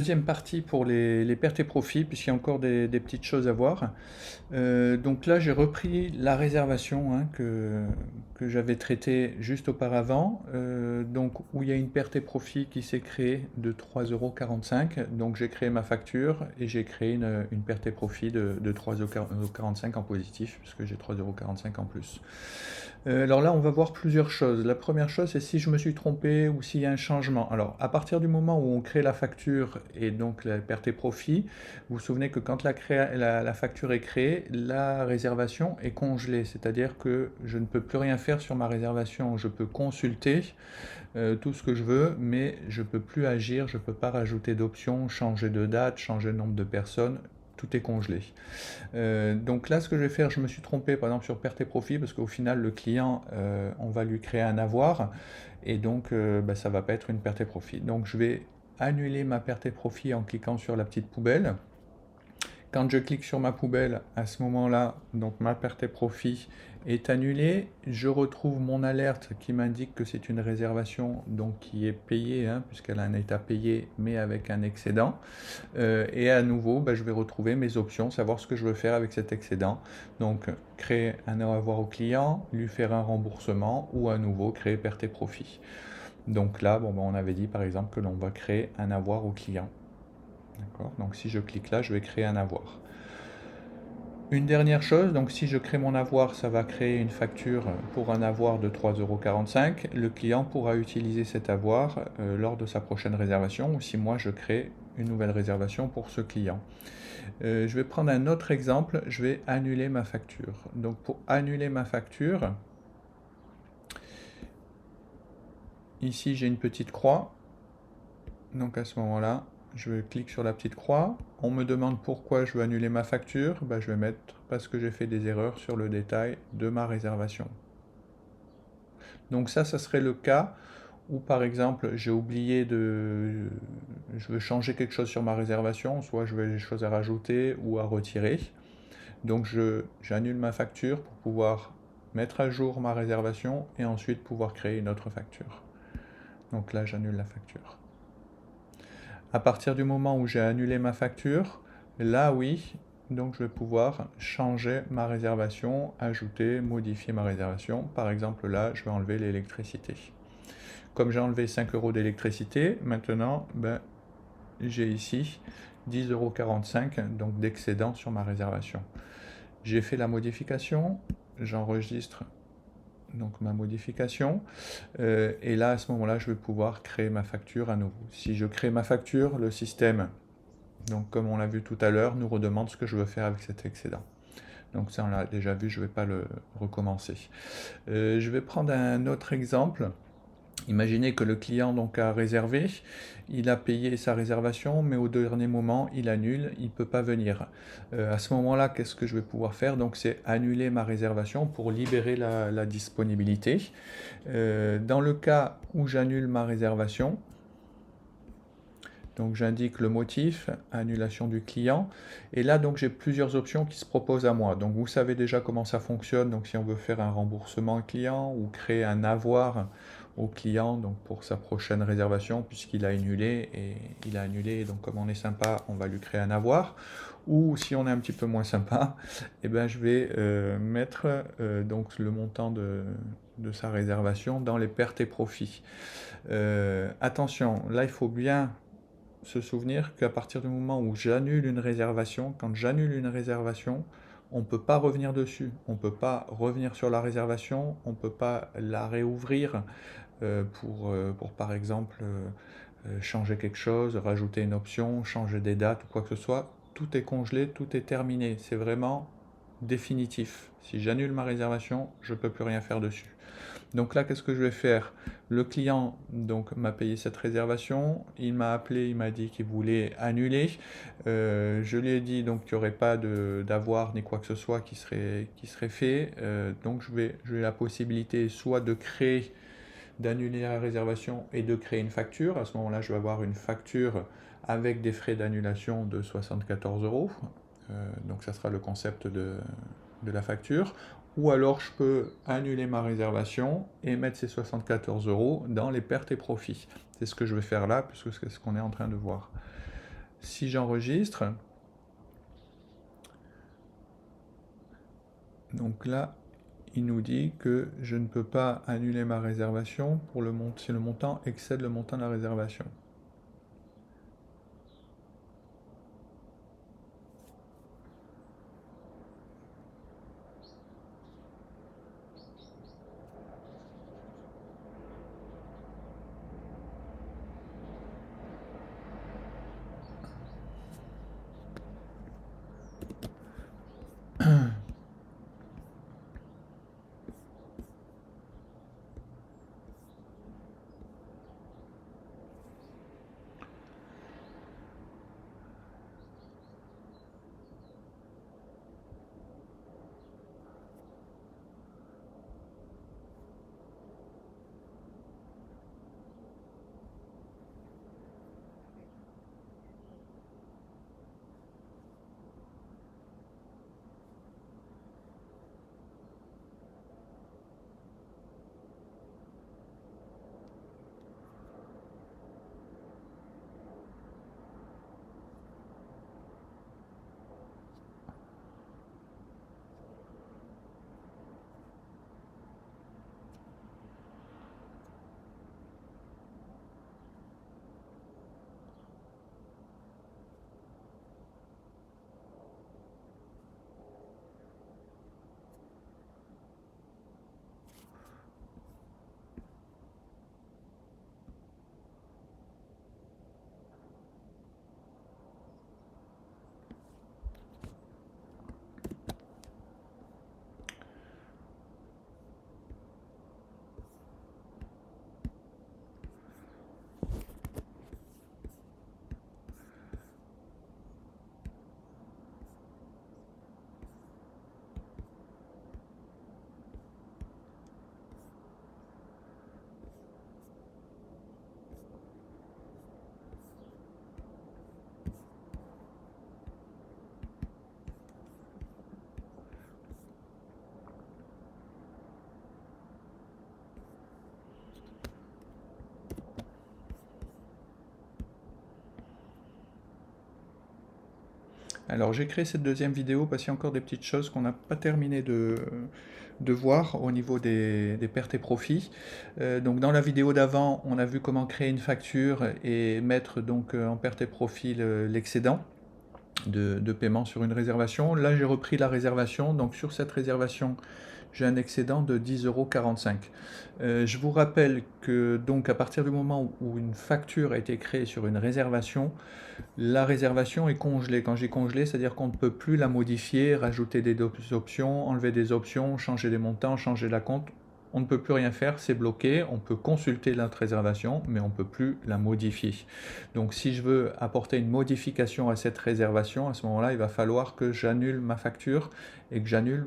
Deuxième partie pour les pertes et profits, puisqu'il y a encore des petites choses à voir. Donc là, j'ai repris la réservation hein, que j'avais traitée juste auparavant, donc où il y a une perte et profit qui s'est créée de 3,45 €. Donc j'ai créé ma facture et j'ai créé une perte et profit de 3,45 € en positif, puisque j'ai 3,45 € en plus. Alors là, on va voir plusieurs choses. La première chose, c'est si je me suis trompé ou s'il y a un changement. Alors, à partir du moment où on crée la facture et donc la perte et profit, vous vous souvenez que quand la facture est créée, la réservation est congelée. C'est-à-dire que je ne peux plus rien faire sur ma réservation. Je peux consulter tout ce que je veux, mais je ne peux plus agir, je ne peux pas rajouter d'options, changer de date, changer le nombre de personnes. Tout est congelé. Donc là, ce que je vais faire, je me suis trompé par exemple sur perte et profit parce qu'au final, le client, on va lui créer un avoir et donc ça ne va pas être une perte et profit. Donc je vais annuler ma perte et profit en cliquant sur la petite poubelle. Quand je clique sur ma poubelle, à ce moment-là, donc ma perte et profit est annulée. Je retrouve mon alerte qui m'indique que c'est une réservation donc qui est payée, hein, puisqu'elle a un état payé, mais avec un excédent. Et à nouveau, je vais retrouver mes options, savoir ce que je veux faire avec cet excédent. Donc, créer un avoir au client, lui faire un remboursement ou à nouveau créer perte et profit. Donc là, on avait dit par exemple que l'on va créer un avoir au client. D'accord. Donc si je clique là, je vais créer un avoir. Une dernière chose, donc si je crée mon avoir, ça va créer une facture pour un avoir de 3,45 €. Le client pourra utiliser cet avoir lors de sa prochaine réservation ou si moi je crée une nouvelle réservation pour ce client. Je vais prendre un autre exemple, je vais annuler ma facture. Donc pour annuler ma facture, ici j'ai une petite croix. Donc à ce moment-là, je clique sur la petite croix. On me demande pourquoi je veux annuler ma facture. Je vais mettre parce que j'ai fait des erreurs sur le détail de ma réservation. Donc ça serait le cas où par exemple j'ai oublié je veux changer quelque chose sur ma réservation, soit je veux des choses à rajouter ou à retirer. Donc j'annule ma facture pour pouvoir mettre à jour ma réservation et ensuite pouvoir créer une autre facture. Donc là j'annule la facture. À partir du moment où j'ai annulé ma facture, là oui, donc je vais pouvoir changer ma réservation, ajouter, modifier ma réservation. Par exemple là, je vais enlever l'électricité. Comme j'ai enlevé 5 € d'électricité, maintenant j'ai ici 10,45 € donc d'excédent sur ma réservation. J'ai fait la modification, j'enregistre donc ma modification et là à ce moment là je vais pouvoir créer ma facture à nouveau. Si je crée ma facture, le système, donc comme on l'a vu tout à l'heure, nous redemande ce que je veux faire avec cet excédent. Donc ça on l'a déjà vu, je ne vais pas le recommencer. Je vais prendre un autre exemple. Imaginez que le client donc a réservé, il a payé sa réservation, mais au dernier moment, il annule, il ne peut pas venir. À ce moment-là, qu'est-ce que je vais pouvoir faire? Donc c'est annuler ma réservation pour libérer la disponibilité. Dans le cas où j'annule ma réservation, donc j'indique le motif, annulation du client. Et là, donc j'ai plusieurs options qui se proposent à moi. Donc vous savez déjà comment ça fonctionne. Donc si on veut faire un remboursement client ou créer un avoir au client donc pour sa prochaine réservation puisqu'il a annulé et il a annulé. Donc comme on est sympa, on va lui créer un avoir. Ou si on est un petit peu moins sympa, je vais mettre donc le montant de sa réservation dans les pertes et profits. Attention, là il faut bien se souvenir qu'à partir du moment où j'annule une réservation, quand j'annule une réservation, on ne peut pas revenir dessus. On ne peut pas revenir sur la réservation, on ne peut pas la réouvrir pour par exemple changer quelque chose, rajouter une option, changer des dates ou quoi que ce soit. Tout est congelé, tout est terminé. C'est vraiment définitif. Si j'annule ma réservation, je ne peux plus rien faire dessus. Donc là, qu'est-ce que je vais faire? Le client donc m'a payé cette réservation, il m'a appelé, il m'a dit qu'il voulait annuler. Je lui ai dit donc qu'il n'y aurait pas d'avoir ni quoi que ce soit qui serait fait. Donc j'ai la possibilité soit d'annuler la réservation et de créer une facture. À ce moment-là, je vais avoir une facture avec des frais d'annulation de 74 €. Donc ça sera le concept de la facture. Ou alors je peux annuler ma réservation et mettre ces 74 € dans les pertes et profits. C'est ce que je vais faire là, puisque c'est ce qu'on est en train de voir. Si j'enregistre, donc là, il nous dit que je ne peux pas annuler ma réservation pour si le montant excède le montant de la réservation. Alors j'ai créé cette deuxième vidéo parce qu'il y a encore des petites choses qu'on n'a pas terminé de voir au niveau des pertes et profits. Donc dans la vidéo d'avant, on a vu comment créer une facture et mettre donc en perte et profit l'excédent de paiement sur une réservation. Là j'ai repris la réservation, donc sur cette réservation j'ai un excédent de 10,45 €. Je vous rappelle que donc à partir du moment où une facture a été créée sur une réservation, la réservation est congelée. Quand j'ai congelé, c'est-à-dire qu'on ne peut plus la modifier, rajouter des options, enlever des options, changer les montants, changer la compte. On ne peut plus rien faire, c'est bloqué. On peut consulter notre réservation, mais on ne peut plus la modifier. Donc si je veux apporter une modification à cette réservation, à ce moment-là, il va falloir que j'annule ma facture et que j'annule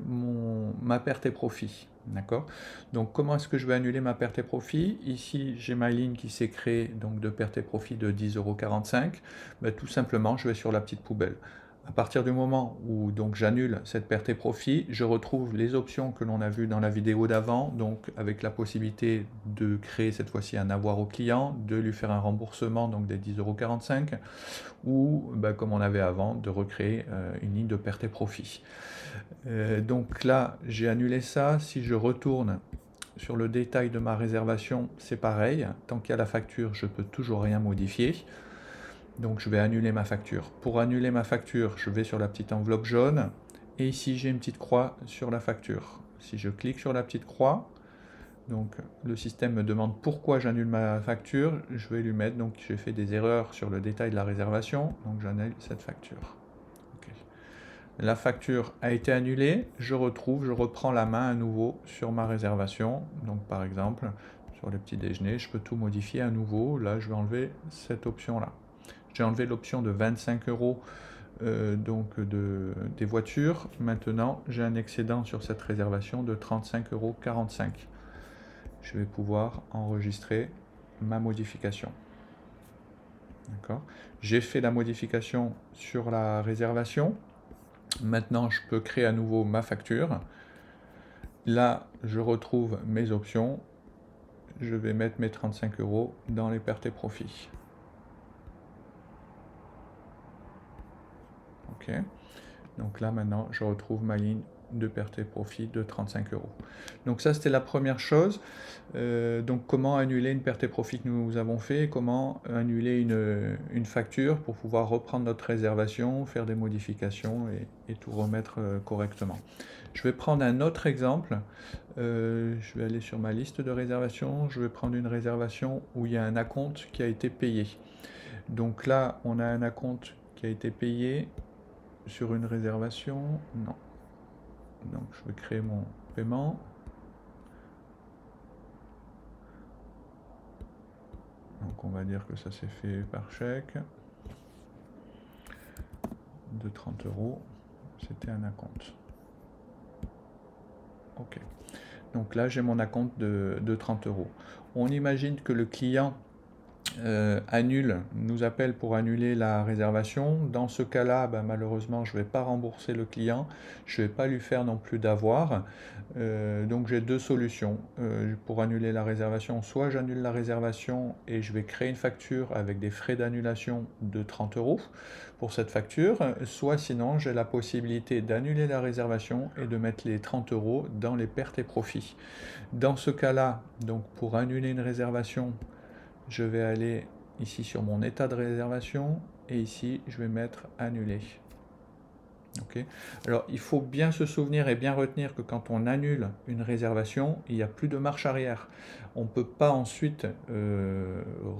ma perte et profit. D'accord? Donc comment est-ce que je vais annuler ma perte et profit? Ici, j'ai ma ligne qui s'est créée donc de perte et profit de 10,45 €. Ben, tout simplement, je vais sur la petite poubelle. À partir du moment où donc j'annule cette perte et profit, je retrouve les options que l'on a vues dans la vidéo d'avant, donc avec la possibilité de créer cette fois-ci un avoir au client, de lui faire un remboursement donc des 10,45 € ou comme on avait avant, de recréer une ligne de perte et profit. Donc là, j'ai annulé ça. Si je retourne sur le détail de ma réservation, c'est pareil. Tant qu'il y a la facture, je peux toujours rien modifier. Donc je vais annuler ma facture. Pour annuler ma facture, je vais sur la petite enveloppe jaune et ici j'ai une petite croix sur la facture. Si je clique sur la petite croix, donc le système me demande pourquoi j'annule ma facture, je vais lui mettre, donc j'ai fait des erreurs sur le détail de la réservation, donc j'annule cette facture. Okay. La facture a été annulée, je reprends la main à nouveau sur ma réservation. Donc par exemple, sur le petit déjeuner, je peux tout modifier à nouveau. Là, je vais enlever cette option-là. J'ai enlevé l'option de 25 € des voitures. Maintenant, j'ai un excédent sur cette réservation de 35,45 €. Je vais pouvoir enregistrer ma modification. D'accord. J'ai fait la modification sur la réservation. Maintenant, je peux créer à nouveau ma facture. Là, je retrouve mes options. Je vais mettre mes 35 € dans les pertes et profits. OK. Donc là, maintenant, je retrouve ma ligne de perte et profit de 35 euros. Donc ça, c'était la première chose. Donc comment annuler une perte et profit que nous avons fait, comment annuler une facture pour pouvoir reprendre notre réservation, faire des modifications et tout remettre correctement. Je vais prendre un autre exemple. Je vais aller sur ma liste de réservations. Je vais prendre une réservation où il y a un acompte qui a été payé. Donc là, on a un acompte qui a été payé sur une réservation. Non. Donc je vais créer mon paiement. Donc on va dire que ça s'est fait par chèque de 30 euros. C'était un acompte. OK. Donc là, j'ai mon acompte de 30 euros. On imagine que le client nous appelle pour annuler la réservation. Dans ce cas-là, malheureusement, je ne vais pas rembourser le client. Je ne vais pas lui faire non plus d'avoir. Donc j'ai deux solutions pour annuler la réservation. Soit j'annule la réservation et je vais créer une facture avec des frais d'annulation de 30 euros pour cette facture. Soit sinon, j'ai la possibilité d'annuler la réservation et de mettre les 30 euros dans les pertes et profits. Dans ce cas-là, donc pour annuler une réservation, je vais aller ici sur mon état de réservation et ici je vais mettre annuler. Okay. Alors il faut bien se souvenir et bien retenir que quand on annule une réservation, il n'y a plus de marche arrière. On ne peut pas ensuite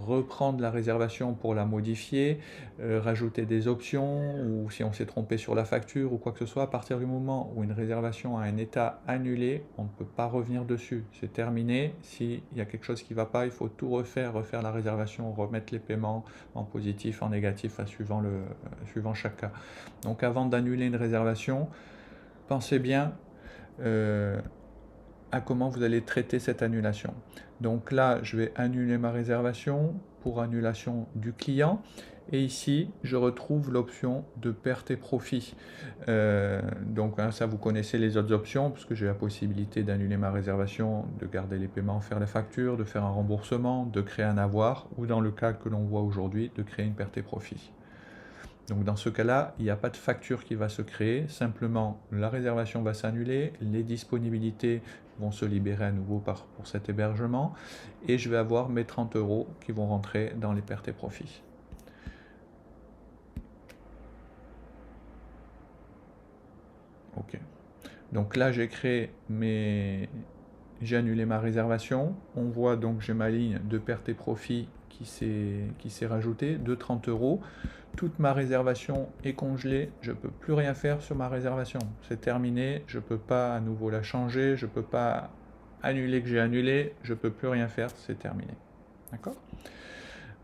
reprendre la réservation pour la modifier, rajouter des options, ou si on s'est trompé sur la facture ou quoi que ce soit. À partir du moment où une réservation a un état annulé, on ne peut pas revenir dessus. C'est terminé. S'il y a quelque chose qui ne va pas, il faut tout refaire la réservation, remettre les paiements en positif, en négatif, suivant chaque cas. Donc avant d'annuler une réservation, pensez bien à comment vous allez traiter cette annulation. Donc là, je vais annuler ma réservation pour annulation du client. Et ici, je retrouve l'option de perte et profit. Donc ça, vous connaissez les autres options, puisque j'ai la possibilité d'annuler ma réservation, de garder les paiements, faire les factures, de faire un remboursement, de créer un avoir, ou dans le cas que l'on voit aujourd'hui, de créer une perte et profit. Donc dans ce cas-là, il n'y a pas de facture qui va se créer, simplement la réservation va s'annuler, les disponibilités vont se libérer à nouveau pour cet hébergement, et je vais avoir mes 30 euros qui vont rentrer dans les pertes et profits. Ok. Donc là, j'ai annulé ma réservation. On voit donc j'ai ma ligne de perte et profit qui s'est rajoutée de 30 euros. Toute ma réservation est congelée. Je ne peux plus rien faire sur ma réservation. C'est terminé. Je ne peux pas à nouveau la changer. Je ne peux pas annuler que j'ai annulé. Je ne peux plus rien faire. C'est terminé. D'accord ?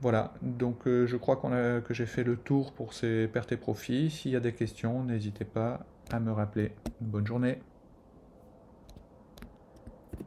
Voilà, donc je crois que j'ai fait le tour pour ces pertes et profits. S'il y a des questions, n'hésitez pas à me rappeler. Bonne journée.